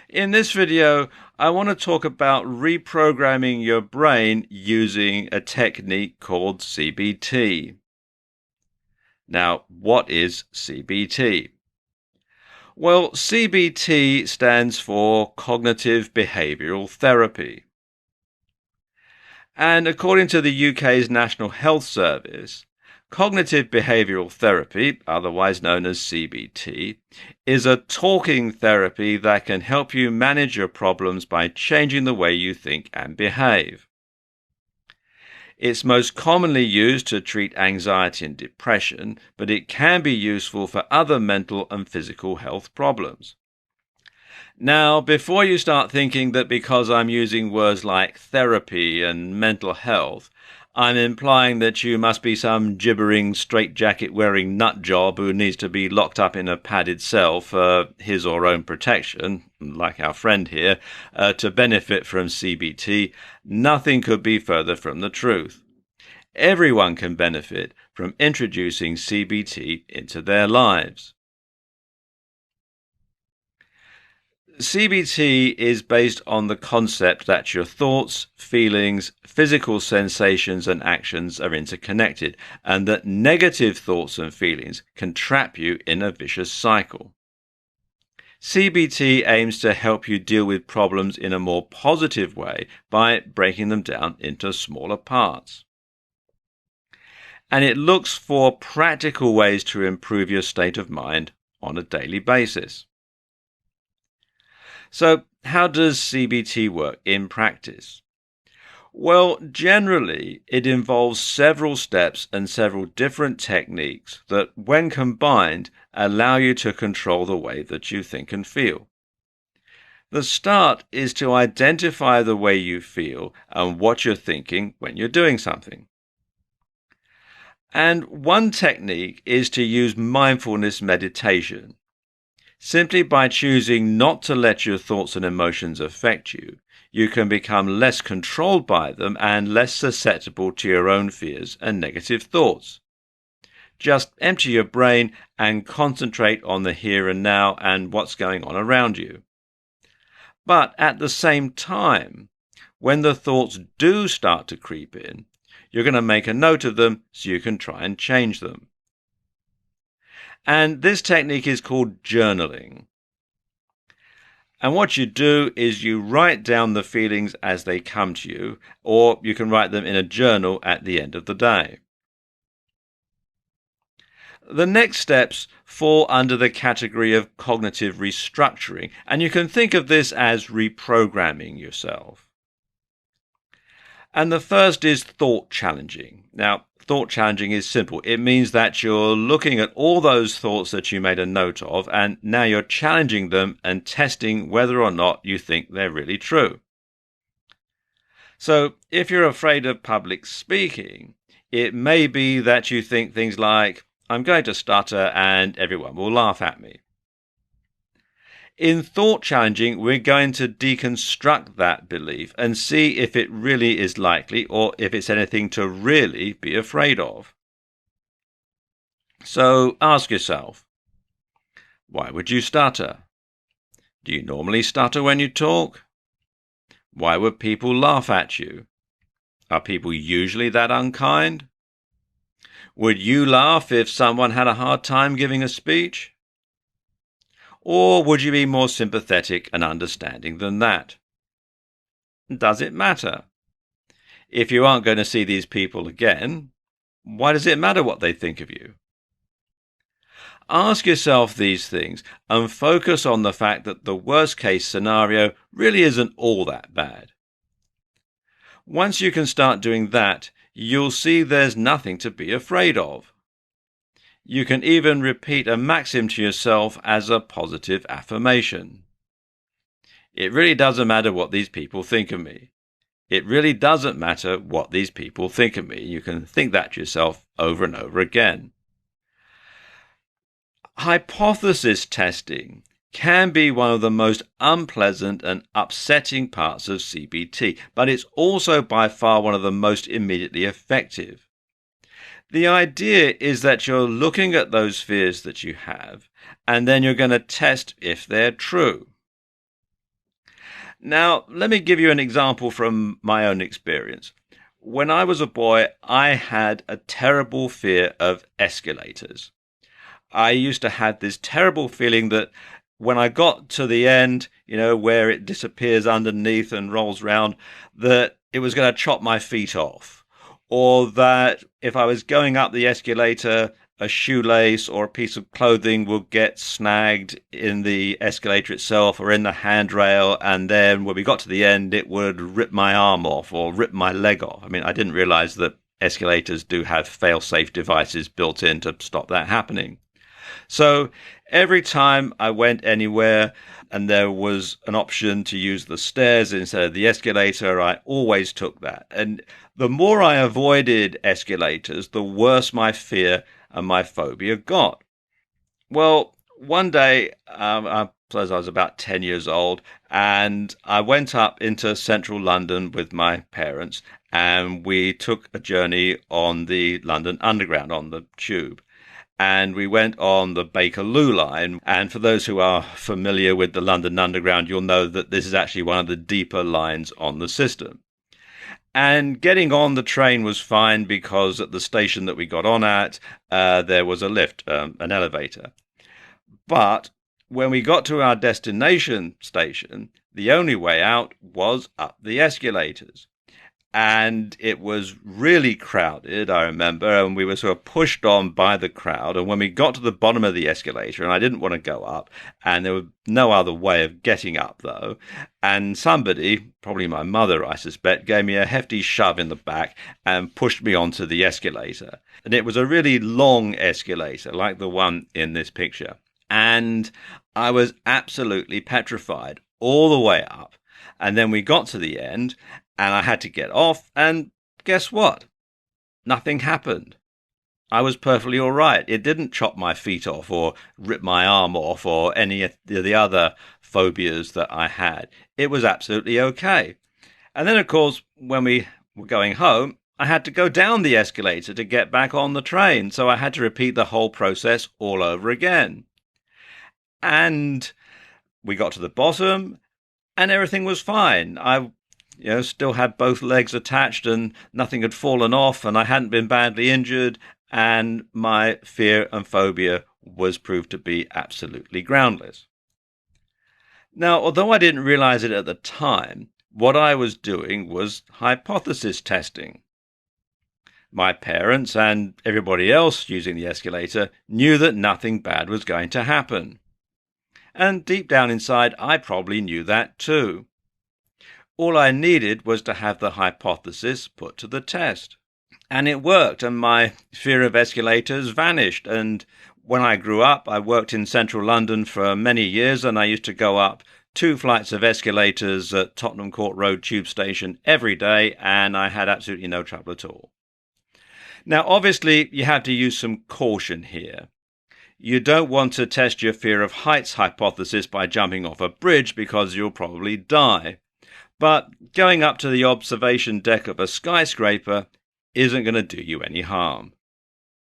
In this video, I want to talk about reprogramming your brain using a technique called CBT. Now, what is CBT? Well, CBT stands for Cognitive Behavioural Therapy. And according to the UK's National Health Service, cognitive behavioural therapy, otherwise known as CBT, is a talking therapy that can help you manage your problems by changing the way you think and behave. It's most commonly used to treat anxiety and depression, but it can be useful for other mental and physical health problems. Now, before you start thinking that because I'm using words like therapy and mental health, I'm implying that you must be some gibbering, straitjacket-wearing nutjob who needs to be locked up in a padded cell for his or her own protection, like our friend here, to benefit from CBT, nothing could be further from the truth. Everyone can benefit from introducing CBT into their lives. CBT is based on the concept that your thoughts, feelings, physical sensations and actions are interconnected, and that negative thoughts and feelings can trap you in a vicious cycle. CBT aims to help you deal with problems in a more positive way by breaking them down into smaller parts. And it looks for practical ways to improve your state of mind on a daily basis. So, how does CBT work in practice? Well, generally, it involves several steps and several different techniques that, when combined, allow you to control the way that you think and feel. The start is to identify the way you feel and what you're thinking when you're doing something. And one technique is to use mindfulness meditation. Simply by choosing not to let your thoughts and emotions affect you, you can become less controlled by them and less susceptible to your own fears and negative thoughts. Just empty your brain and concentrate on the here and now and what's going on around you. But at the same time, when the thoughts do start to creep in, you're going to make a note of them so you can try and change them. And this technique is called journaling. And what you do is you write down the feelings as they come to you, or you can write them in a journal at the end of the day. The next steps fall under the category of cognitive restructuring, and you can think of this as reprogramming yourself. And the first is thought challenging. Now, thought challenging is simple. It means that you're looking at all those thoughts that you made a note of, and now you're challenging them and testing whether or not you think they're really true. So, if you're afraid of public speaking, it may be that you think things like, I'm going to stutter and everyone will laugh at me. In thought challenging, we're going to deconstruct that belief and see if it really is likely or if it's anything to really be afraid of. So ask yourself, why would you stutter? Do you normally stutter when you talk? Why would people laugh at you? Are people usually that unkind? Would you laugh if someone had a hard time giving a speech? Or would you be more sympathetic and understanding than that? Does it matter? If you aren't going to see these people again, why does it matter what they think of you? Ask yourself these things and focus on the fact that the worst case scenario really isn't all that bad. Once you can start doing that, you'll see there's nothing to be afraid of. You can even repeat a maxim to yourself as a positive affirmation. It really doesn't matter what these people think of me. It really doesn't matter what these people think of me. You can think that to yourself over and over again. Hypothesis testing can be one of the most unpleasant and upsetting parts of CBT, but it's also by far one of the most immediately effective. The idea is that you're looking at those fears that you have, and then you're going to test if they're true. Now, let me give you an example from my own experience. When I was a boy, I had a terrible fear of escalators. I used to have this terrible feeling that when I got to the end, where it disappears underneath and rolls round, that it was going to chop my feet off. Or that if I was going up the escalator, a shoelace or a piece of clothing would get snagged in the escalator itself or in the handrail, and then when we got to the end, it would rip my arm off or rip my leg off. I mean, I didn't realize that escalators do have fail-safe devices built in to stop that happening. So every time I went anywhere and there was an option to use the stairs instead of the escalator, I always took that. And the more I avoided escalators, the worse my fear and my phobia got. Well, one day, I suppose I was about 10 years old, and I went up into central London with my parents, and we took a journey on the London Underground, on the tube. And we went on the Bakerloo line. And for those who are familiar with the London Underground, you'll know that this is actually one of the deeper lines on the system. And getting on the train was fine because at the station that we got on at, there was a lift, an elevator. But when we got to our destination station, the only way out was up the escalators. And it was really crowded, I remember, and we were sort of pushed on by the crowd. And when we got to the bottom of the escalator, and I didn't want to go up, and there was no other way of getting up, though, and somebody, probably my mother, I suspect, gave me a hefty shove in the back and pushed me onto the escalator. And it was a really long escalator, like the one in this picture. And I was absolutely petrified all the way up. And then we got to the end, and I had to get off, and guess what? Nothing happened. I was perfectly all right. It didn't chop my feet off or rip my arm off or any of the other phobias that I had. It was absolutely okay. And then, of course, when we were going home, I had to go down the escalator to get back on the train, so I had to repeat the whole process all over again. And we got to the bottom, and everything was fine. I still had both legs attached and nothing had fallen off and I hadn't been badly injured, and my fear and phobia was proved to be absolutely groundless. Now, although I didn't realize it at the time, what I was doing was hypothesis testing. My parents and everybody else using the escalator knew that nothing bad was going to happen. And deep down inside, I probably knew that too. All I needed was to have the hypothesis put to the test. And it worked, and my fear of escalators vanished. And when I grew up, I worked in central London for many years, and I used to go up 2 flights of escalators at Tottenham Court Road Tube Station every day, and I had absolutely no trouble at all. Now, obviously, you have to use some caution here. You don't want to test your fear of heights hypothesis by jumping off a bridge because you'll probably die. But going up to the observation deck of a skyscraper isn't going to do you any harm.